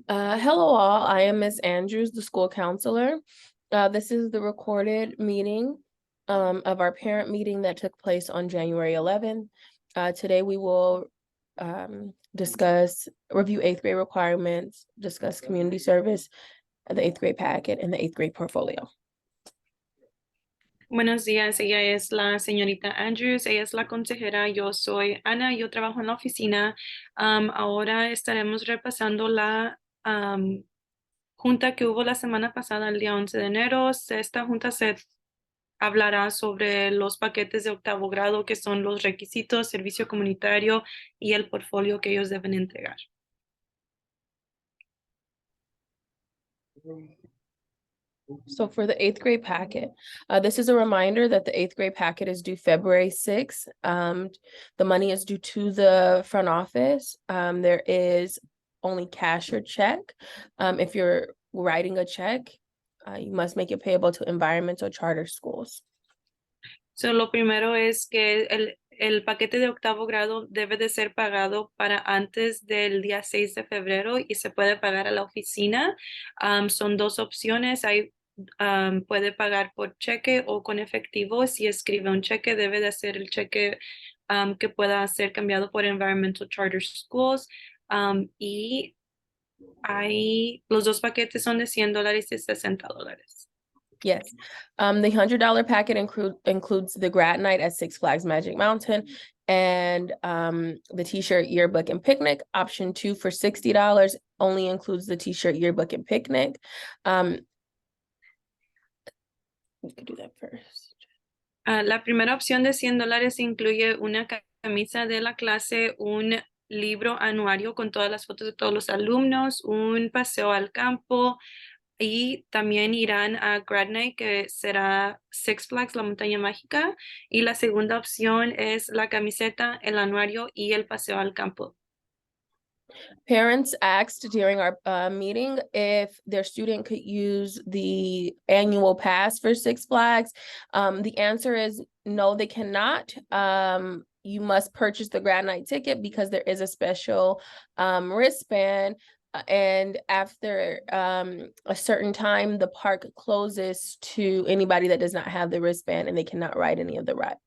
Hello all, I am Miss Andrews, the school counselor. This is the recorded meeting of our parent meeting that took place on January 11th. Today we will review 8th grade requirements, discuss community service, the 8th grade packet, and the 8th grade portfolio. Buenos días, ella es la señorita Andrews, ella es la consejera, yo soy Ana, yo trabajo en la oficina. Ahora estaremos repasando la junta que hubo la semana pasada, el día 11 de enero. Esta junta se hablará sobre los paquetes de octavo grado, que son los requisitos, servicio comunitario y el portfolio que ellos deben entregar. So for the 8th grade packet, this is a reminder that the 8th grade packet is due February 6th. The money is due to the front office. There is only cash or check. If you're writing a check, you must make it payable to environmental charter schools. So, lo primero es que el paquete de octavo grado debe de ser pagado para antes del día 6 de febrero y se puede pagar a la oficina. Son dos opciones. Puede pagar por cheque o con efectivo. Si escribe un cheque, debe de ser el cheque que pueda ser cambiado por Environmental Charter Schools. Y los dos paquetes son de $100 y $60. Yes. The $100 packet includes the grad night at Six Flags Magic Mountain and the t-shirt, yearbook, and picnic. Option 2 for $60 only includes the t-shirt, yearbook, and picnic. We could do that first. La primera opción de $100 incluye una camisa de la clase, un libro anuario con todas las fotos de todos los alumnos, un paseo al campo y también irán a Grad Night, que será Six Flags, la montaña mágica. Y la segunda opción es la camiseta, el anuario y el paseo al campo. Parents asked during our meeting if their student could use the annual pass for Six Flags. The answer is no, they cannot. You must purchase the grad night ticket because there is a special wristband. And after a certain time, the park closes to anybody that does not have the wristband, and they cannot ride any of the rides.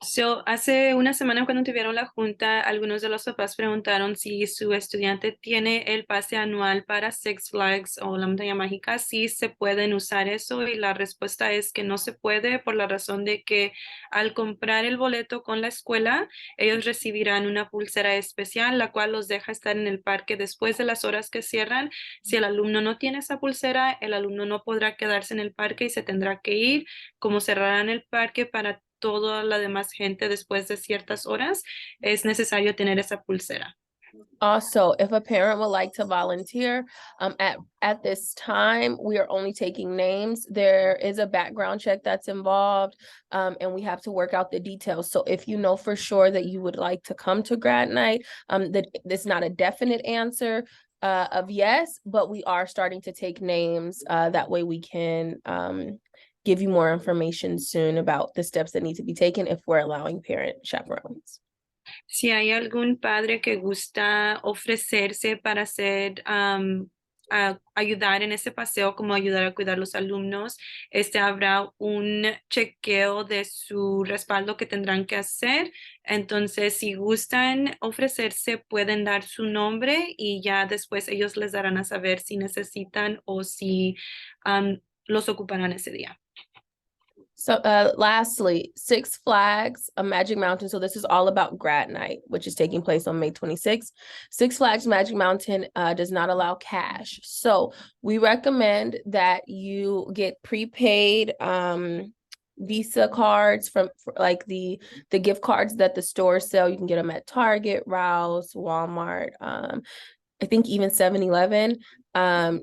So, hace una semana cuando tuvieron la junta, algunos de los papás preguntaron si su estudiante tiene el pase anual para Six Flags o la montaña mágica, si se pueden usar eso, y la respuesta es que no se puede por la razón de que al comprar el boleto con la escuela, ellos recibirán una pulsera especial, la cual los deja estar en el parque después de las horas que cierran. Si el alumno no tiene esa pulsera, el alumno no podrá quedarse en el parque y se tendrá que ir. Como cerrarán el parque para toda la demás gente después de ciertas horas, es necesario tener esa pulsera. Also, if a parent would like to volunteer, at this time, we are only taking names. There is a background check that's involved, and we have to work out the details. So if you know for sure that you would like to come to grad night, that it's not a definite answer of yes, but we are starting to take names. That way we can give you more information soon about the steps that need to be taken if we're allowing parent chaperones. Si hay algún padre que gusta ofrecerse para ayudar en ese paseo, como ayudar a cuidar los alumnos, habrá un chequeo de su respaldo que tendrán que hacer. Entonces, si gustan ofrecerse, pueden dar su nombre y ya después ellos les darán a saber si necesitan o si los ocuparán ese día. So lastly, Six Flags, Magic Mountain. So this is all about grad night, which is taking place on May 26th. Six Flags Magic Mountain does not allow cash. So we recommend that you get prepaid Visa cards from like the gift cards that the stores sell. You can get them at Target, Rouse, Walmart, I think even 7-Eleven.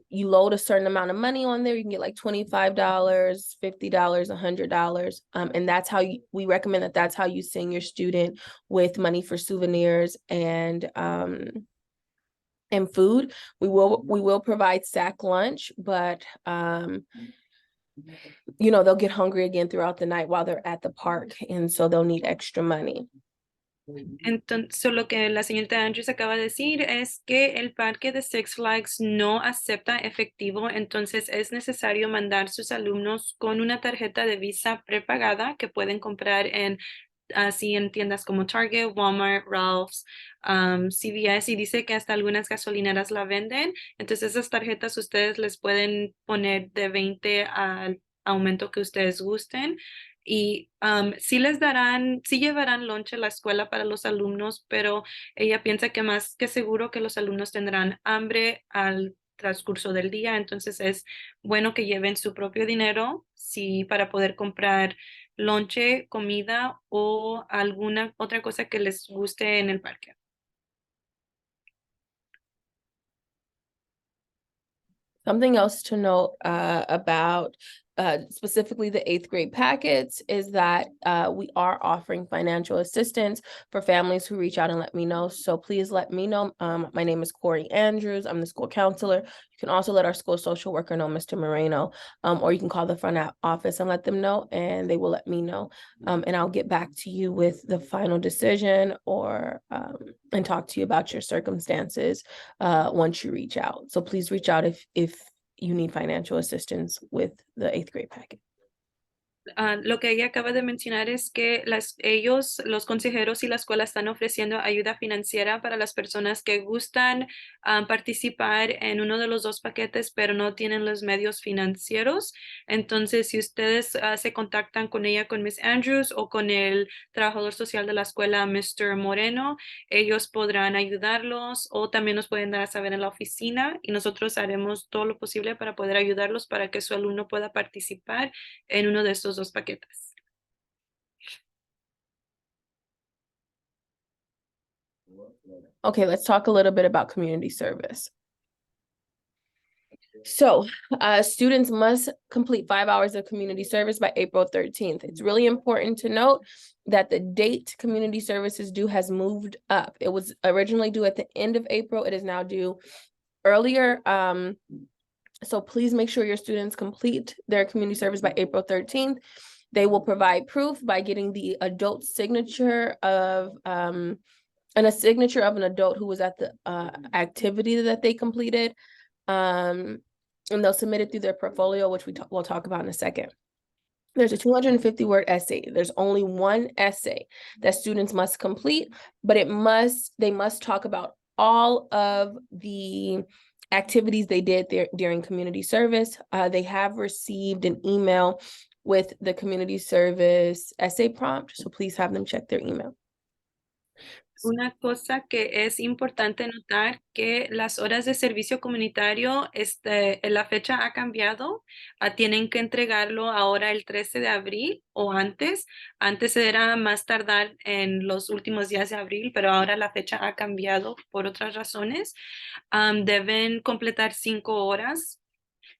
You load a certain amount of money on there. You can get like $25, $50, $100. And that's how we recommend that's how you send your student with money for souvenirs and food. We will provide sack lunch, but they'll get hungry again throughout the night while they're at the park, and so they'll need extra money. Entonces, lo que la señorita Andrews acaba de decir es que el parque de Six Flags no acepta efectivo, entonces es necesario mandar sus alumnos con una tarjeta de Visa prepagada que pueden comprar así en tiendas como Target, Walmart, Ralph's, CVS, y dice que hasta algunas gasolineras la venden. Entonces esas tarjetas ustedes les pueden poner de 20 al aumento que ustedes gusten. Y sí llevarán lonche a la escuela para los alumnos, pero ella piensa que más que seguro que los alumnos tendrán hambre al transcurso del día, entonces es bueno que lleven su propio dinero, sí, para poder comprar lonche, comida o alguna otra cosa que les guste en el parque. Something else to note about specifically the 8th grade packets is that we are offering financial assistance for families who reach out and let me know. So please let me know. My name is Corey Andrews. I'm the school counselor. You can also let our school social worker know, Mr. Moreno, or you can call the front office and let them know, and they will let me know. And I'll get back to you with the final decision or and talk to you about your circumstances once you reach out. So please reach out if you need financial assistance with the 8th grade packet. Lo que ella acaba de mencionar es que ellos, los consejeros y la escuela están ofreciendo ayuda financiera para las personas que gustan participar en uno de los dos paquetes, pero no tienen los medios financieros. Entonces, si ustedes se contactan con ella, con Miss Andrews o con el trabajador social de la escuela, Mr. Moreno, ellos podrán ayudarlos o también nos pueden dar a saber en la oficina y nosotros haremos todo lo posible para poder ayudarlos para que su alumno pueda participar en uno de estos dos paquetes. Okay, let's talk a little bit about community service. So students must complete 5 hours of community service by April 13th. It's really important to note that the date community service is due has moved up. It was originally due at the end of April. It is now due earlier. So please make sure your students complete their community service by April 13th. They will provide proof by getting the adult signature of and a signature of an adult who was at the activity that they completed. And they'll submit it through their portfolio, which we'll talk about in a second. There's a 250-word essay. There's only one essay that students must complete, but they must talk about all of the activities they did there during community service. They have received an email with the community service essay prompt, so please have them check their email. Una cosa que es importante notar que las horas de servicio comunitario, la fecha ha cambiado, tienen que entregarlo ahora el 13 de abril o antes. Antes era más tardar en los últimos días de abril, pero ahora la fecha ha cambiado por otras razones. Deben completar 5 horas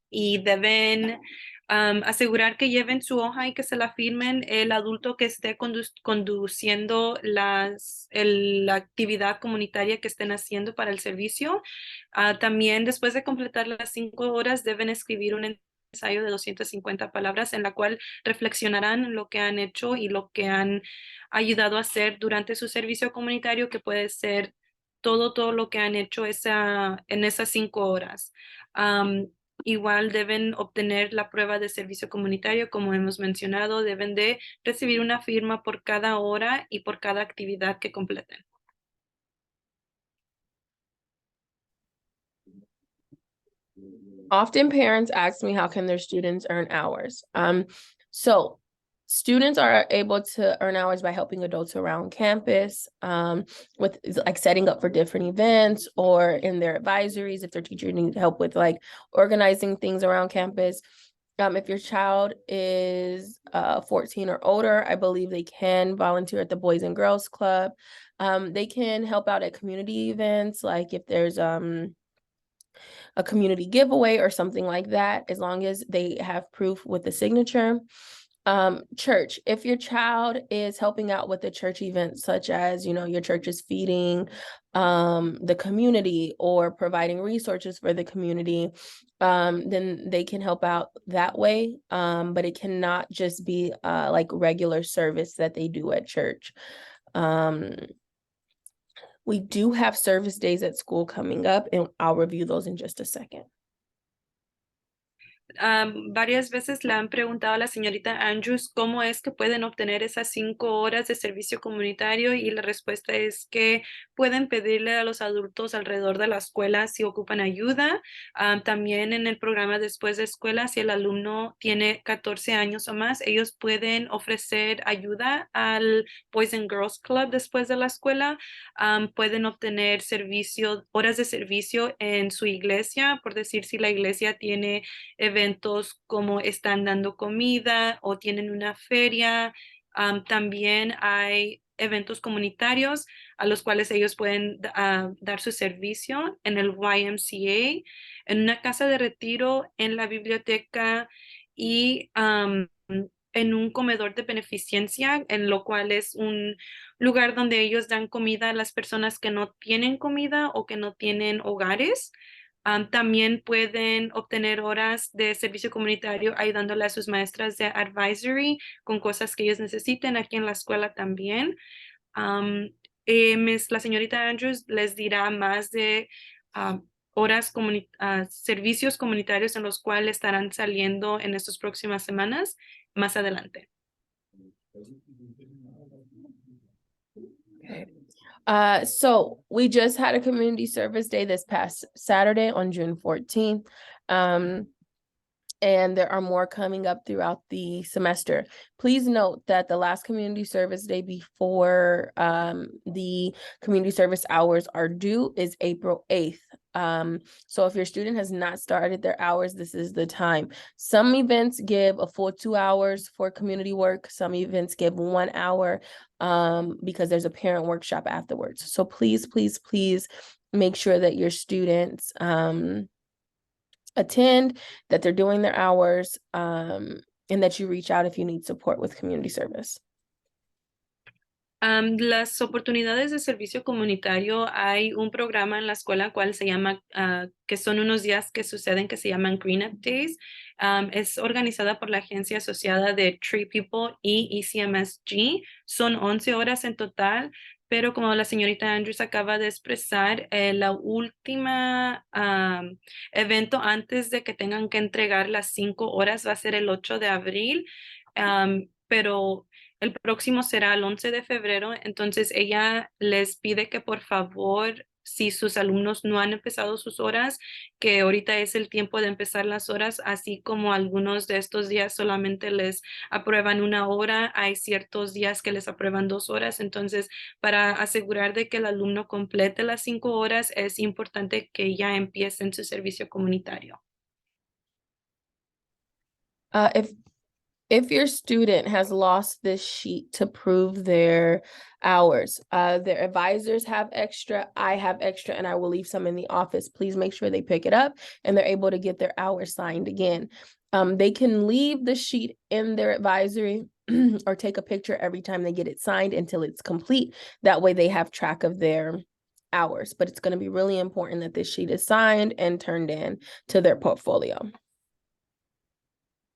y deben asegurar que lleven su hoja y que se la firmen el adulto que esté conduciendo la actividad comunitaria que estén haciendo para el servicio. También después de completar las 5 horas deben escribir un ensayo de 250 palabras en la cual reflexionarán lo que han hecho y lo que han ayudado a hacer durante su servicio comunitario, que puede ser todo lo que han hecho en esas 5 horas. Igual deben obtener la prueba de servicio comunitario, como hemos mencionado, deben de recibir una firma por cada hora y por cada actividad que completen. Often parents ask me, how can their students earn hours? So students are able to earn hours by helping adults around campus with like setting up for different events or in their advisories if their teacher needs help with like organizing things around campus. If your child is 14 or older, I believe they can volunteer at the Boys and Girls Club. They can help out at community events, like if there's a community giveaway or something like that, as long as they have proof with the signature. Church, if your child is helping out with a church event, such as, your church is feeding the community or providing resources for the community, then they can help out that way. But it cannot just be like regular service that they do at church. We do have service days at school coming up, and I'll review those in just a second. Varias veces le han preguntado a la señorita Andrews cómo es que pueden obtener esas 5 horas de servicio comunitario y la respuesta es que pueden pedirle a los adultos alrededor de la escuela si ocupan ayuda. También en el programa después de escuela, si el alumno tiene 14 años o más, ellos pueden ofrecer ayuda al Boys and Girls Club después de la escuela. Pueden obtener horas de servicio en su iglesia, por decir si la iglesia tiene eventos como están dando comida o tienen una feria. También hay eventos comunitarios a los cuales ellos pueden dar su servicio en el YMCA, en una casa de retiro, en la biblioteca y en un comedor de beneficencia, en lo cual es un lugar donde ellos dan comida a las personas que no tienen comida o que no tienen hogares. También pueden obtener horas de servicio comunitario ayudándole a sus maestras de advisory con cosas que ellos necesiten aquí en la escuela también. La señorita Andrews les dirá más de servicios comunitarios en los cuales estarán saliendo en estas próximas semanas más adelante. Okay. So we just had a community service day this past Saturday on June 14th. And there are more coming up throughout the semester. Please note that the last community service day before the community service hours are due is April 8th. So if your student has not started their hours, this is the time. Some events give a full 2 hours for community work. Some events give 1 hour because there's a parent workshop afterwards. So please, please, please make sure that your students attend, that they're doing their hours, and that you reach out if you need support with community service. Las oportunidades de servicio comunitario, hay un programa en la escuela cual se llama, que son unos días que suceden que se llaman Green Up Days. Es organizada por la agencia asociada de Tree People y ECMSG. Son 11 horas en total, pero como la señorita Andrews acaba de expresar, la última evento antes de que tengan que entregar las 5 horas va a ser el 8 de abril, pero el próximo será el 11 de febrero, entonces ella les pide que por favor, si sus alumnos no han empezado sus horas, que ahorita es el tiempo de empezar las horas, así como algunos de estos días solamente les aprueban 1 hora, hay ciertos días que les aprueban 2 horas, entonces para asegurar de que el alumno complete las 5 horas, es importante que ya empiecen su servicio comunitario. If your student has lost this sheet to prove their hours, their advisors have extra, I have extra, and I will leave some in the office. Please make sure they pick it up and they're able to get their hours signed again. They can leave the sheet in their advisory or take a picture every time they get it signed until it's complete. That way they have track of their hours, but it's going to be really important that this sheet is signed and turned in to their portfolio.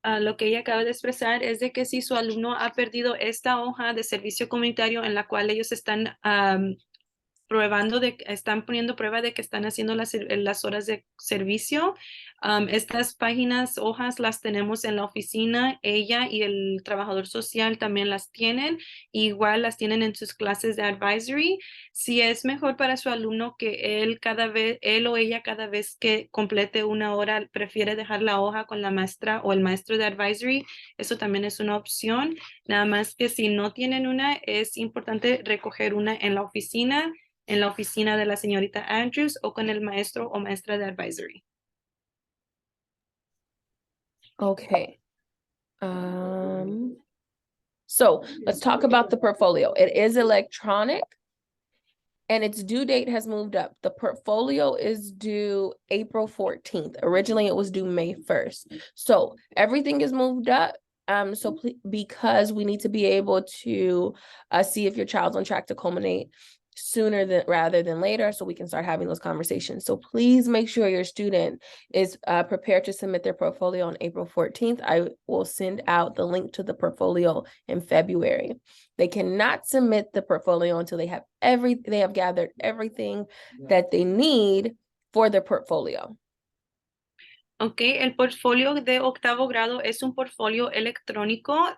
Lo que ella acaba de expresar es de que si su alumno ha perdido esta hoja de servicio comunitario en la cual ellos están están poniendo prueba de que están haciendo las horas de servicio. Estas hojas las tenemos en la oficina, ella y el trabajador social también las tienen, igual las tienen en sus clases de advisory. Si es mejor para su alumno que él o ella cada vez que complete 1 hora prefiere dejar la hoja con la maestra o el maestro de advisory, eso también es una opción. Nada más que si no tienen una, es importante recoger una en la oficina de la señorita Andrews o con el maestro o maestra de advisory. Okay. So let's talk about the portfolio. It is electronic and its due date has moved up. The portfolio is due April 14th. Originally it was due May 1st. So everything is moved up. Because we need to be able to see if your child's on track to culminate sooner than rather than later so we can start having those conversations. So please make sure your student is prepared to submit their portfolio on April 14th. I will send out the link to the portfolio in February. They cannot submit the portfolio until they have gathered everything that they need for their portfolio. Ok, el portfolio de octavo grado es un portfolio electrónico.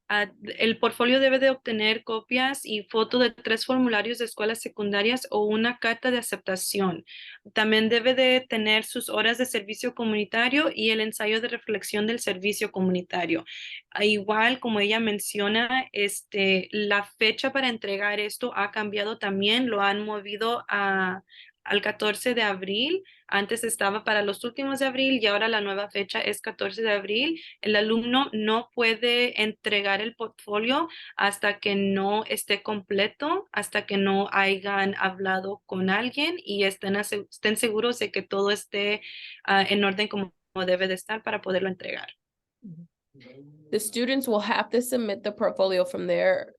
El portfolio debe de obtener copias y fotos de 3 formularios de escuelas secundarias o una carta de aceptación. También debe de tener sus horas de servicio comunitario y el ensayo de reflexión del servicio comunitario. Igual, como ella menciona, la fecha para entregar esto ha cambiado también, lo han movido al 14 de abril. Antes estaba para los últimos de abril y ahora la nueva fecha es 14 de abril. El alumno no puede entregar el portfolio hasta que no esté completo, hasta que no hayan hablado con alguien y estén seguros de que todo esté en orden como debe de estar para poderlo entregar. The students will have to submit the portfolio from their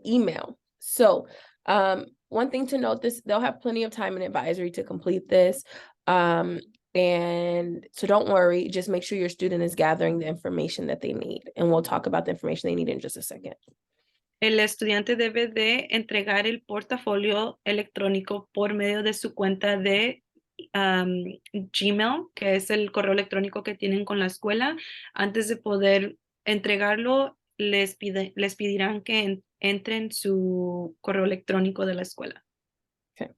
email. So one thing to note, they'll have plenty of time in advisory to complete this. And so don't worry, just make sure your student is gathering the information that they need. And we'll talk about the information they need in just a second. El estudiante debe de entregar el portafolio electrónico por medio de su cuenta de Gmail, que es el correo electrónico que tienen con la escuela. Antes de poder entregarlo, les pedirán que entren su correo electrónico de la escuela. Okay.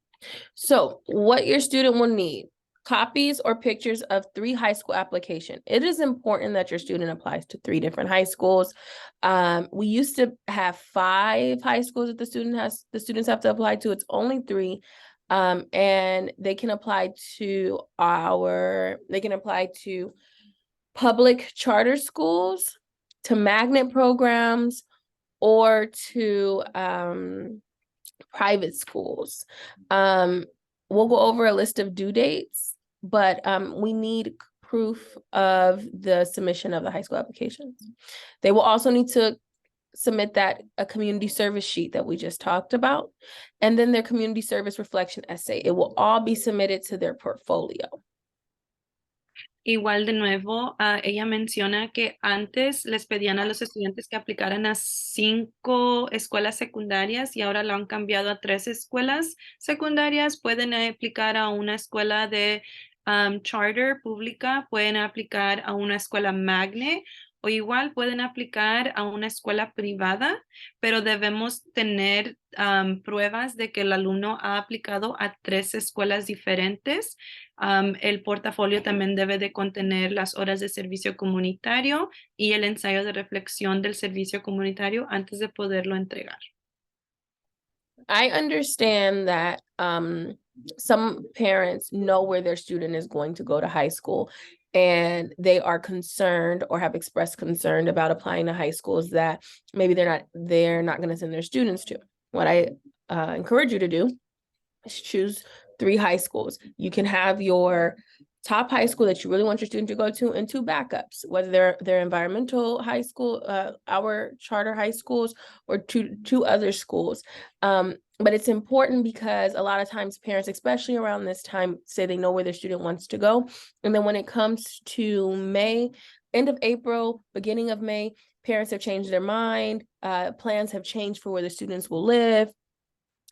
So what your student will need: copies or pictures of 3 high school application. It is important that your student applies to 3 different high schools. We used to have 5 high schools that the students have to apply to. It's only 3. And they can apply to public charter schools, to magnet programs, or to private schools. We'll go over a list of due dates, but we need proof of the submission of the high school applications. They will also need to submit a community service sheet that we just talked about, and then their community service reflection essay. It will all be submitted to their portfolio. Igual de nuevo, ella menciona que antes les pedían a los estudiantes que aplicaran a 5 escuelas secundarias y ahora lo han cambiado a 3 escuelas secundarias. Pueden aplicar a una escuela de charter pública, pueden aplicar a una escuela magnet o igual pueden aplicar a una escuela privada, pero debemos tener pruebas de que el alumno ha aplicado a 3 escuelas diferentes. El portafolio también debe de contener las horas de servicio comunitario y el ensayo de reflexión del servicio comunitario antes de poderlo entregar. I understand that some parents know where their student is going to go to high school, and they are concerned or have expressed concern about applying to high schools that maybe they're not going to send their students to. What I encourage you to do is choose 3 high schools. You can have your top high school that you really want your student to go to and 2 backups, whether they're environmental high school, our charter high schools, or two other schools. But it's important because a lot of times parents, especially around this time, say they know where their student wants to go. And then when it comes to May, end of April, beginning of May, parents have changed their mind. Plans have changed for where the students will live,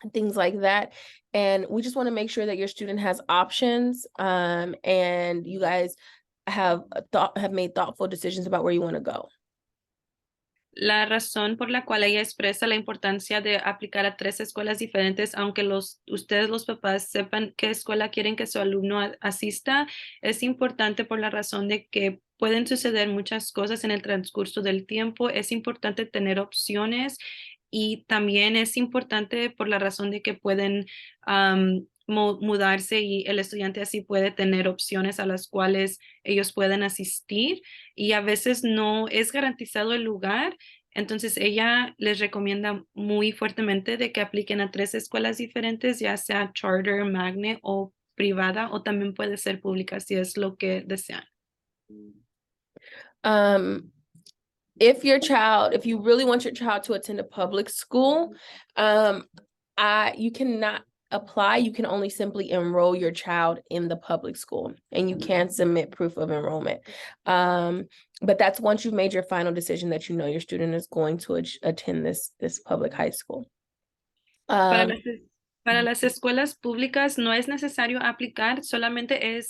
and things like that. And we just want to make sure that your student has options, and you guys have made thoughtful decisions about where you want to go. La razón por la cual ella expresa la importancia de aplicar a 3 escuelas diferentes, aunque ustedes los papás sepan qué escuela quieren que su alumno asista, es importante por la razón de que pueden suceder muchas cosas en el transcurso del tiempo. Es importante tener opciones y también es importante por la razón de que pueden mudarse y el estudiante así puede tener opciones a las cuales ellos pueden asistir y a veces no es garantizado el lugar. Entonces ella les recomienda muy fuertemente de que apliquen a 3 escuelas diferentes, ya sea charter, magnet o privada, o también puede ser pública si es lo que desean. if you really want your child to attend a public school, you cannot apply. You can only simply enroll your child in the public school, and you can submit proof of enrollment. But that's once you've made your final decision that you know your student is going to attend this public high school. Para para las escuelas públicas no es necesario aplicar, solamente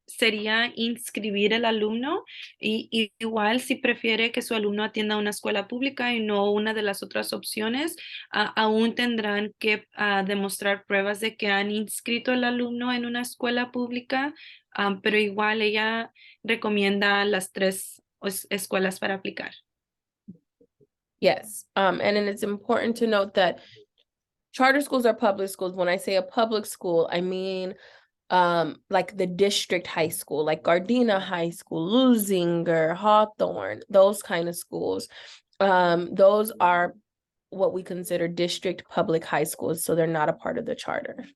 sería inscribir el alumno y igual si prefiere que su alumno atienda una escuela pública y no una de las otras opciones, aún tendrán que demostrar pruebas de que han inscrito el alumno en una escuela pública, pero igual ella recomienda las 3 escuelas para aplicar. Yes, and then it's important to note that charter schools are public schools. When I say a public school, I mean like the district high school, like Gardena High School, Lusinger, Hawthorne, those kind of schools. Those are what we consider district public high schools, so they're not a part of the charter.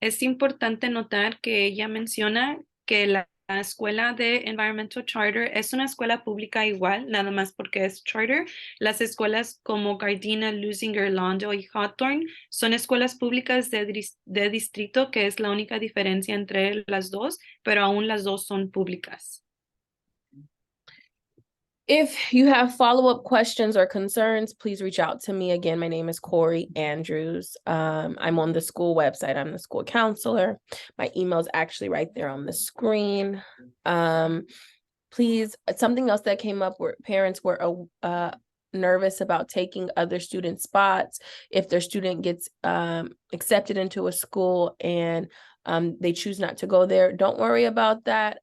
Es importante notar que ella menciona que la escuela de Environmental Charter es una escuela pública igual, nada más porque es charter. Las escuelas como Gardena, Lusinger, Londo y Hawthorne son escuelas públicas de distrito, que es la única diferencia entre las dos, pero aún las dos son públicas. If you have follow-up questions or concerns, please reach out to me. Again, my name is Corey Andrews. I'm on the school website. I'm the school counselor. My email is actually right there on the screen. Please, something else that came up where parents were nervous about taking other student spots. If their student gets accepted into a school and they choose not to go there, don't worry about that.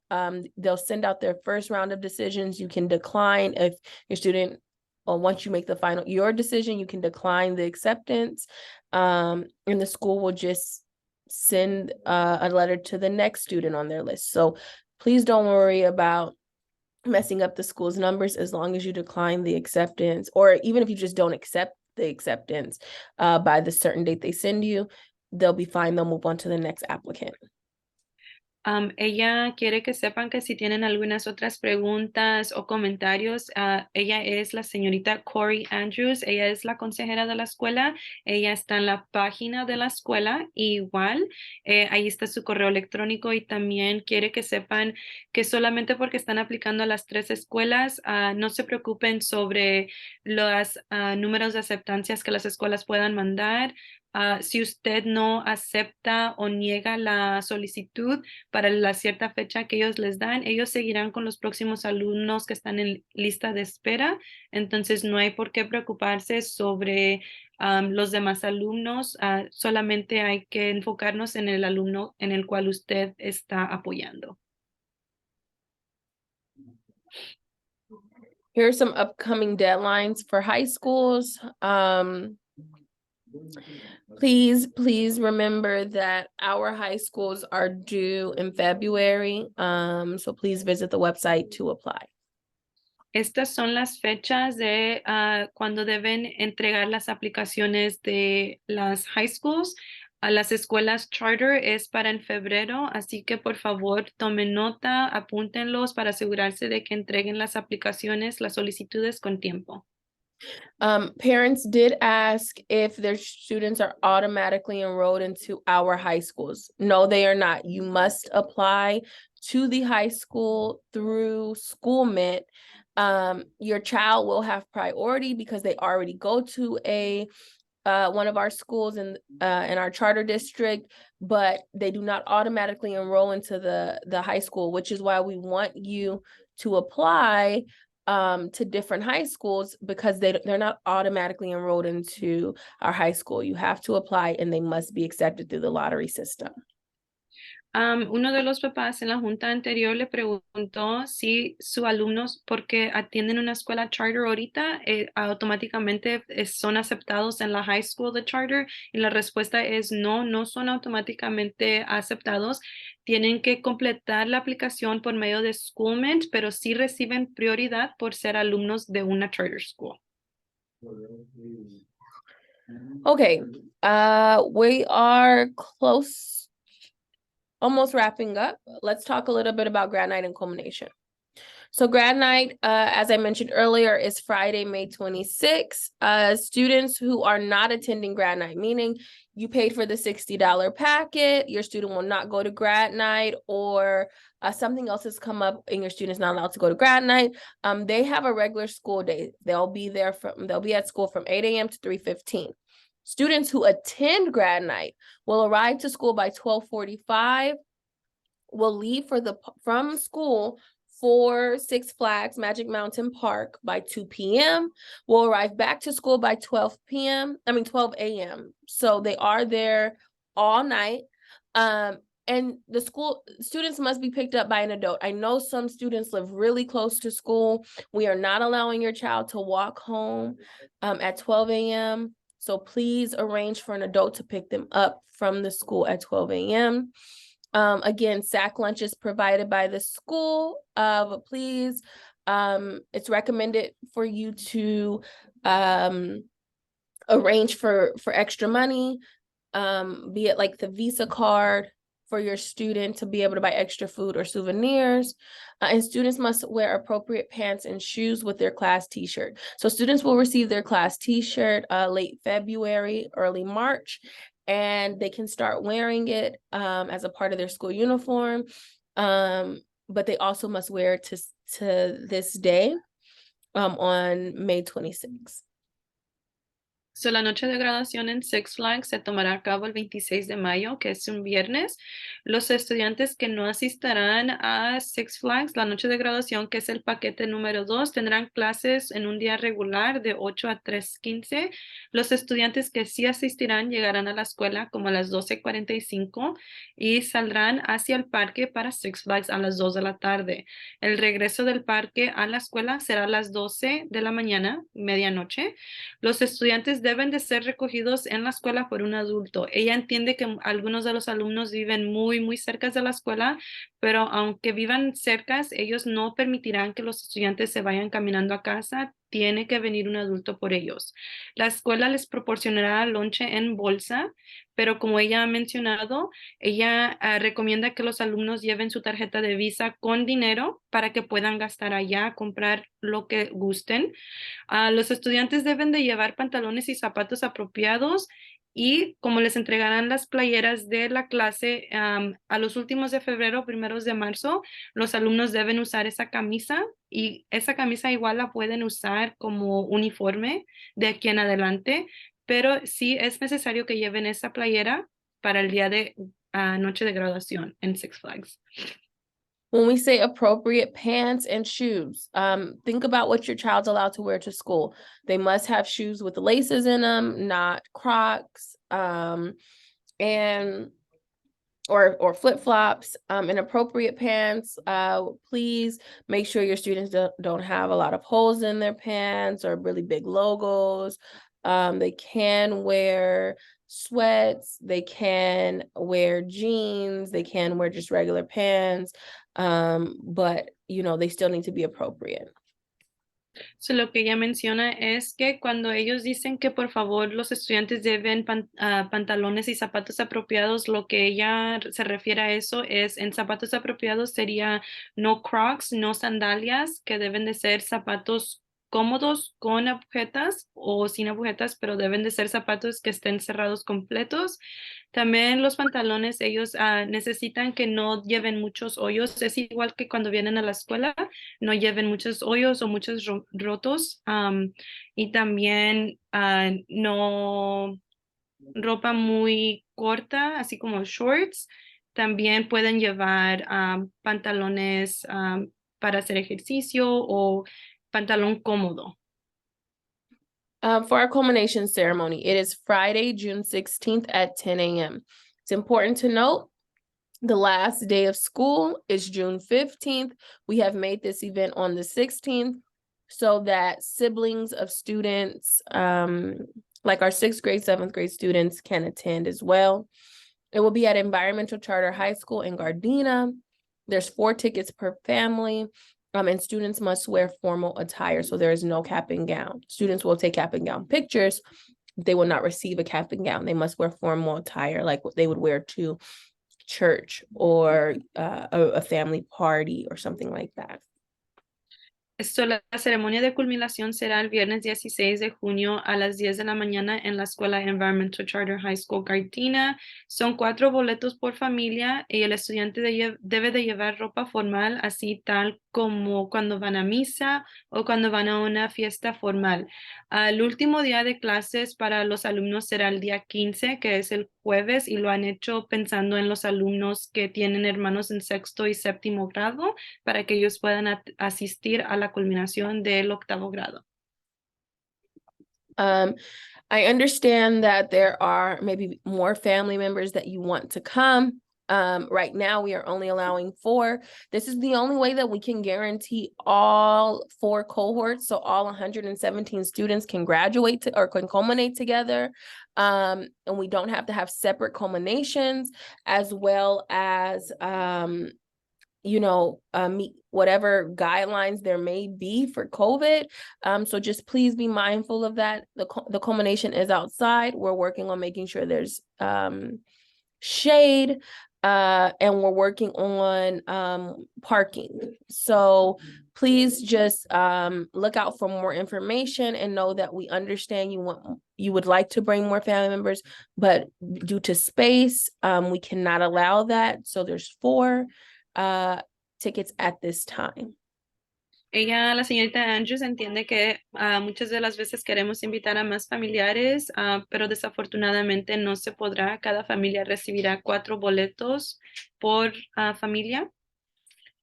They'll send out their first round of decisions. You can decline if your student, or once you make your decision, you can decline the acceptance. And the school will just send a letter to the next student on their list. So please don't worry about messing up the school's numbers as long as you decline the acceptance, or even if you just don't accept the acceptance by the certain date they send you, they'll be fine. They'll move on to the next applicant. Ella quiere que sepan que si tienen algunas otras preguntas o comentarios, ella es la señorita Corey Andrews, ella es la consejera de la escuela, ella está en la página de la escuela, igual, ahí está su correo electrónico, y también quiere que sepan que solamente porque están aplicando a las 3 escuelas, no se preocupen sobre los números de aceptancias que las escuelas puedan mandar. Si usted no acepta o niega la solicitud para la cierta fecha que ellos les dan, ellos seguirán con los próximos alumnos que están en lista de espera. Entonces no hay por qué preocuparse sobre los demás alumnos. Solamente hay que enfocarnos en el alumno en el cual usted está apoyando. Here are some upcoming deadlines for high schools. Please remember that our high schools are due in February. So please visit the website to apply. Estas son las fechas de cuando deben entregar las aplicaciones de las high schools. A las escuelas charter es para en febrero, así que por favor tomen nota, apúntenlos para asegurarse de que entreguen las aplicaciones, las solicitudes con tiempo. Parents did ask if their students are automatically enrolled into our high schools. No, they are not. You must apply to the high school through Schoolmint. Your child will have priority because they already go to one of our schools in our charter district, but they do not automatically enroll into the high school, which is why we want you to apply to different high schools, because they're not automatically enrolled into our high school. You have to apply and they must be accepted through the lottery system. Uno de los papás en la junta anterior le preguntó si sus alumnos, porque atienden una escuela charter ahorita, automáticamente son aceptados en la high school de charter, y la respuesta es no, no son automáticamente aceptados. Tienen que completar la aplicación por medio de Schoolmint, pero sí reciben prioridad por ser alumnos de una charter school. Okay, we are almost wrapping up. Let's talk a little bit about grad night and culmination. So grad night, as I mentioned earlier, is Friday, May 26th. Students who are not attending grad night, meaning you paid for the $60 packet, your student will not go to grad night, or something else has come up and your student's not allowed to go to grad night. They have a regular school day. They'll be at school from 8 a.m. to 3:15. Students who attend grad night will arrive to school by 12:45, will leave from school for Six Flags Magic Mountain Park by 2 p.m. Will arrive back to school by 12 a.m. So they are there all night. And the school students must be picked up by an adult. I know some students live really close to school. We are not allowing your child to walk home at 12 a.m. So please arrange for an adult to pick them up from the school at 12 a.m. Again, sack lunch is provided by the school, but please, it's recommended for you to arrange for extra money, be it like the Visa card for your student to be able to buy extra food or souvenirs. And students must wear appropriate pants and shoes with their class t-shirt. So students will receive their class t-shirt late February, early March, and they can start wearing it as a part of their school uniform. But they also must wear it to this day on May 26th. So, la noche de graduación en Six Flags se tomará a cabo el 26 de mayo, que es un viernes. Los estudiantes que no asistirán a Six Flags, la noche de graduación, que es el paquete número 2, tendrán clases en un día regular de 8 a 3:15. Los estudiantes que sí asistirán llegarán a la escuela como a las 12:45 y saldrán hacia el parque para Six Flags a las 2 de la tarde. El regreso del parque a la escuela será a las 12 de la mañana, medianoche. Los estudiantes deben de ser recogidos en la escuela por un adulto. Ella entiende que algunos de los alumnos viven muy cerca de la escuela, pero aunque vivan cerca, ellos no permitirán que los estudiantes se vayan caminando a casa. Tiene que venir un adulto por ellos. La escuela les proporcionará lonche en bolsa, pero como ella ha mencionado, ella recomienda que los alumnos lleven su tarjeta de Visa con dinero para que puedan gastar allá, comprar lo que gusten. Los estudiantes deben de llevar pantalones y zapatos apropiados y como les entregarán las playeras de la clase a los últimos de febrero, primeros de marzo, los alumnos deben usar esa camisa y esa camisa igual la pueden usar como uniforme de aquí en adelante, pero sí es necesario que lleven esa playera para el día de noche de graduación en Six Flags. When we say appropriate pants and shoes, think about what your child's allowed to wear to school. They must have shoes with laces in them, not Crocs, or flip-flops. Inappropriate pants, please make sure your students don't have a lot of holes in their pants or really big logos. They can wear sweats, they can wear jeans, they can wear just regular pants, but they still need to be appropriate. So, lo que ella menciona es que cuando ellos dicen que por favor los estudiantes lleven pantalones y zapatos apropiados, lo que ella se refiere a eso es en zapatos apropiados sería no Crocs, no sandalias, que deben de ser zapatos cómodos con agujetas o sin agujetas, pero deben de ser zapatos que estén cerrados completos. También los pantalones, ellos necesitan que no lleven muchos hoyos. Es igual que cuando vienen a la escuela, no lleven muchos hoyos o muchos rotos. Y también no ropa muy corta, así como shorts. También pueden llevar pantalones para hacer ejercicio o pantalón cómodo. For our culmination ceremony, it is Friday, June 16th at 10 a.m. It's important to note the last day of school is June 15th. We have made this event on the 16th so that siblings of students, like our 6th grade, 7th grade students, can attend as well. It will be at Environmental Charter High School in Gardena. There's 4 tickets per family. And students must wear formal attire, so there is no cap and gown. Students will take cap and gown pictures. They will not receive a cap and gown. They must wear formal attire like what they would wear to church or a family party or something like that. La ceremonia de culminación será el viernes 16 de junio a las 10 de la mañana en la Escuela Environmental Charter High School Gardena. Son 4 boletos por familia y el estudiante debe de llevar ropa formal, así tal como cuando van a misa o cuando van a una fiesta formal. El último día de clases para los alumnos será el día 15, que es el jueves, y lo han hecho pensando en los alumnos que tienen hermanos en sexto y séptimo grado para que ellos puedan asistir a la culminación del octavo grado. I understand that there are maybe more family members that you want to come. Right now, we are only allowing 4. This is the only way that we can guarantee all 4 cohorts, so all 117 students can graduate or can culminate together. And we don't have to have separate culminations, as well as meet whatever guidelines there may be for COVID. So just please be mindful of that. The culmination is outside. We're working on making sure there's shade, and we're working on parking. So please just look out for more information and know that we understand you would like to bring more family members, but due to space, we cannot allow that. So there's 4 tickets at this time. La señorita Andrews, entiende que muchas de las veces queremos invitar a más familiares, pero desafortunadamente no se podrá. Cada familia recibirá 4 boletos por familia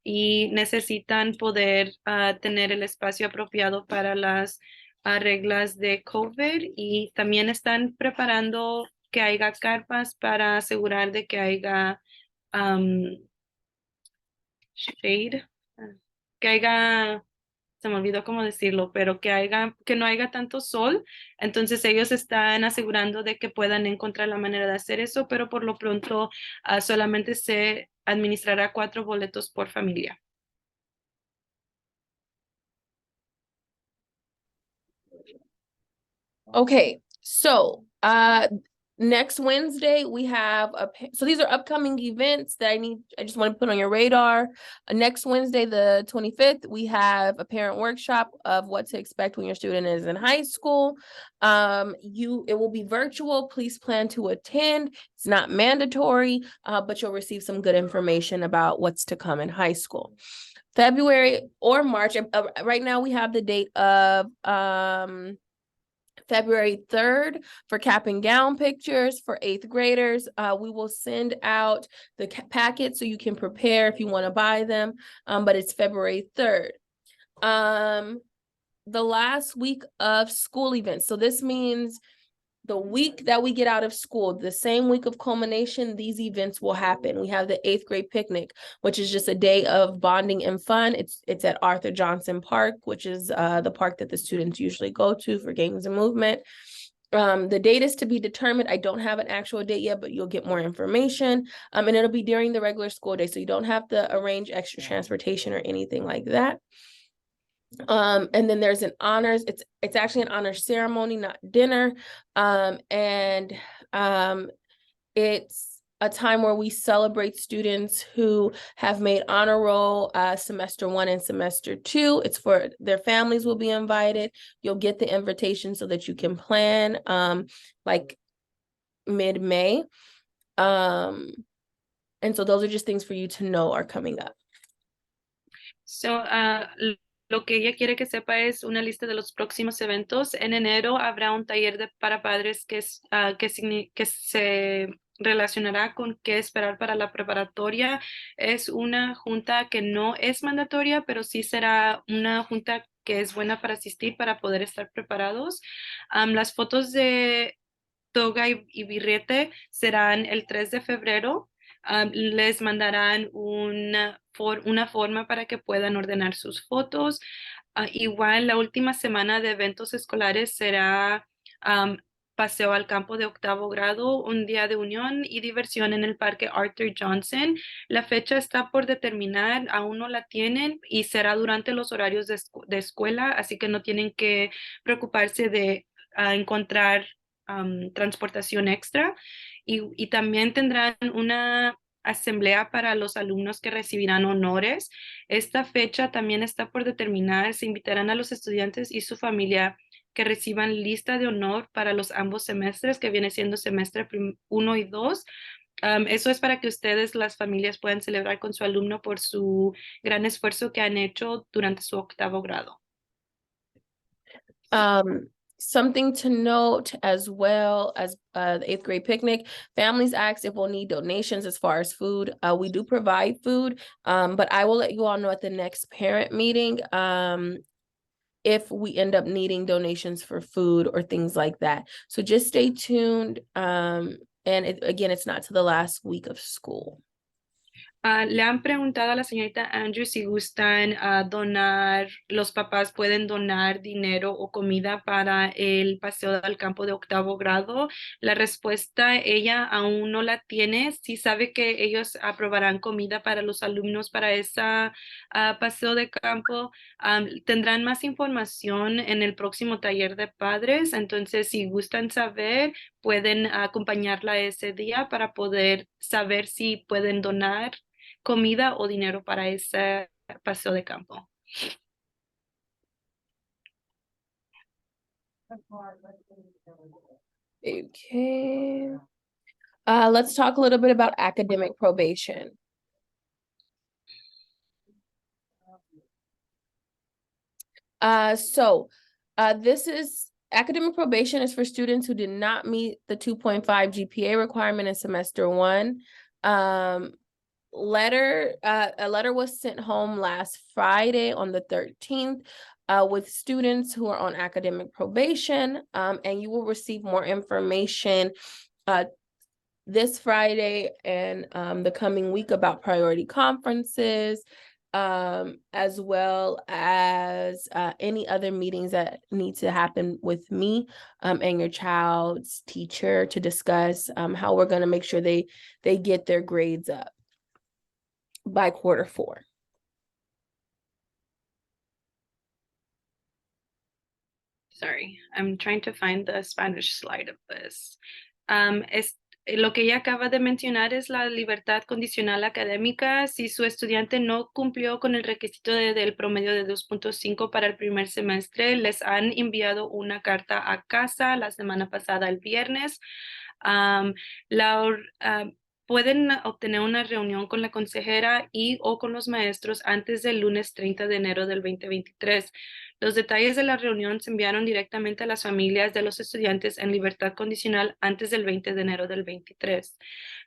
y necesitan poder tener el espacio apropiado para las reglas de COVID, y también están preparando que haya carpas para asegurar de que haya shade, que haya, se me olvidó cómo decirlo, pero que no haya tanto sol. Entonces ellos están asegurando de que puedan encontrar la manera de hacer eso, pero por lo pronto solamente se administrará 4 boletos por familia. Okay, so next Wednesday we have so these are upcoming events that I just want to put on your radar. Next Wednesday, the 25th, we have a parent workshop of what to expect when your student is in high school. It will be virtual. Please plan to attend. It's not mandatory, but you'll receive some good information about what's to come in high school. February or March, right now we have the date of February 3rd for cap and gown pictures for 8th graders. We will send out the packet so you can prepare if you want to buy them, but it's February 3rd. The last week of school events. So this means the week that we get out of school, the same week of culmination, these events will happen. We have the 8th grade picnic, which is just a day of bonding and fun. It's at Arthur Johnson Park, which is the park that the students usually go to for games and movement. The date is to be determined. I don't have an actual date yet, but you'll get more information. And it'll be during the regular school day, so you don't have to arrange extra transportation or anything like that. And then there's an honors, it's actually an honors ceremony, not dinner. And it's a time where we celebrate students who have made honor roll semester 1 and semester 2. It's for their families will be invited. You'll get the invitation so that you can plan like mid-May. And so those are just things for you to know are coming up. So, lo que ella quiere que sepa es una lista de los próximos eventos. En enero habrá un taller para padres que se relacionará con qué esperar para la preparatoria. Es una junta que no es mandatoria, pero sí será una junta que es buena para asistir, para poder estar preparados. Las fotos de toga y birrete serán el 3 de febrero. Les mandarán una forma para que puedan ordenar sus fotos. Igual la última semana de eventos escolares será paseo al campo de octavo grado, un día de unión y diversión en el parque Arthur Johnson. La fecha está por determinar, aún no la tienen, y será durante los horarios de escuela, así que no tienen que preocuparse de transportación extra. Y también tendrán una asamblea para los alumnos que recibirán honores. Esta fecha también está por determinar. Se invitarán a los estudiantes y su familia que reciban lista de honor para los ambos semestres, que viene siendo semestre 1 y 2. Eso es para que ustedes, las familias, puedan celebrar con su alumno por su gran esfuerzo que han hecho durante su 8º grado. Something to note as well as the 8th grade picnic, families asked if we'll need donations as far as food. We do provide food, but I will let you all know at the next parent meeting if we end up needing donations for food or things like that. So just stay tuned. And again, it's not to the last week of school. Le han preguntado a la señorita Andrew si gustan donar, los papás pueden donar dinero o comida para el paseo al campo de 8º grado. La respuesta, ella aún no la tiene. Sí sabe que ellos aprobarán comida para los alumnos para ese paseo de campo. Tendrán más información en el próximo taller de padres. Entonces, si gustan saber, pueden acompañarla ese día para poder saber si pueden donar comida o dinero para ese paseo de campo. Okay. Let's talk a little bit about academic probation. This is academic probation is for students who did not meet the 2.5 GPA requirement in semester 1. A letter was sent home last Friday on the 13th with students who are on academic probation, and you will receive more information this Friday and the coming week about priority conferences, as well as any other meetings that need to happen with me and your child's teacher to discuss how we're going to make sure they get their grades up by quarter 4. Sorry, I'm trying to find the Spanish slide of this. Lo que ella acaba de mencionar es la libertad condicional académica. Si su estudiante no cumplió con el requisito del promedio de 2.5 para el primer semestre, les han enviado una carta a casa la semana pasada, el viernes. Pueden obtener una reunión con la consejera o con los maestros antes del lunes 30 de enero del 2023. Los detalles de la reunión se enviaron directamente a las familias de los estudiantes en libertad condicional antes del 20 de enero del 23.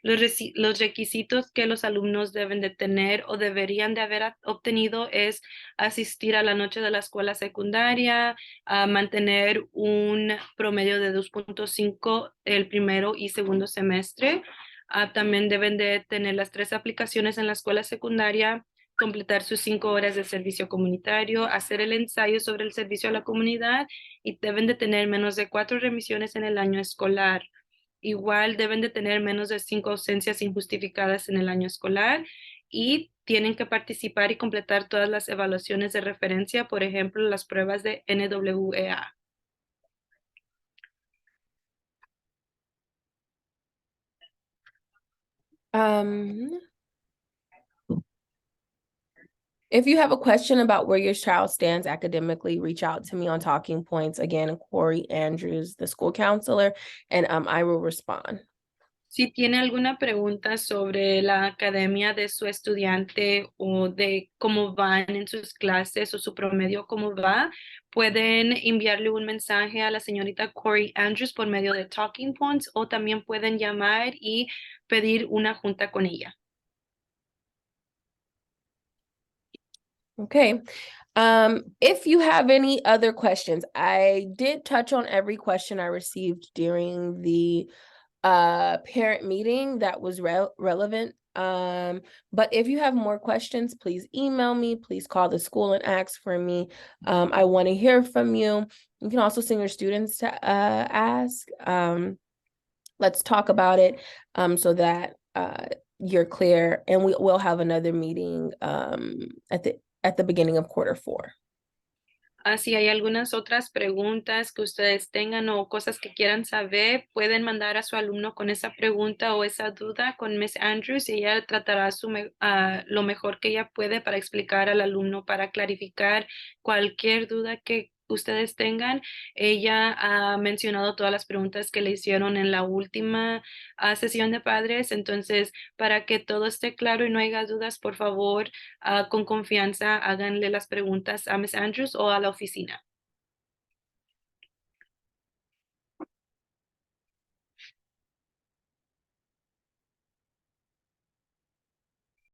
Los requisitos que los alumnos deben de tener o deberían de haber obtenido es asistir a la noche de la escuela secundaria, mantener un promedio de 2.5 el primero y segundo semestre. También deben de tener las 3 aplicaciones en la escuela secundaria, completar sus 5 horas de servicio comunitario, hacer el ensayo sobre el servicio a la comunidad y deben de tener menos de 4 remisiones en el año escolar. Igual deben de tener menos de 5 ausencias injustificadas en el año escolar y tienen que participar y completar todas las evaluaciones de referencia, por ejemplo, las pruebas de NWEA. If you have a question about where your child stands academically, reach out to me on Talking Points. Again, Corey Andrews, the school counselor, and I will respond. Si tiene alguna pregunta sobre la academia de su estudiante o de cómo van en sus clases o su promedio cómo va, pueden enviarle un mensaje a la señorita Corey Andrews por medio de Talking Points o también pueden llamar y pedir una junta con ella. Okay. If you have any other questions, I did touch on every question I received during the parent meeting that was relevant. But if you have more questions, please email me, please call the school and ask for me. I want to hear from you. You can also send your students to ask. Let's talk about it so that you're clear, and we'll have another meeting at the beginning of quarter 4. Si hay algunas otras preguntas que ustedes tengan o cosas que quieran saber, pueden mandar a su alumno con esa pregunta o esa duda con Miss Andrews y ella tratará lo mejor que ella puede para explicar al alumno, para clarificar cualquier duda que ustedes tengan. Ella ha mencionado todas las preguntas que le hicieron en la última sesión de padres, entonces para que todo esté claro y no haya dudas, por favor, con confianza háganle las preguntas a Miss Andrews o a la oficina.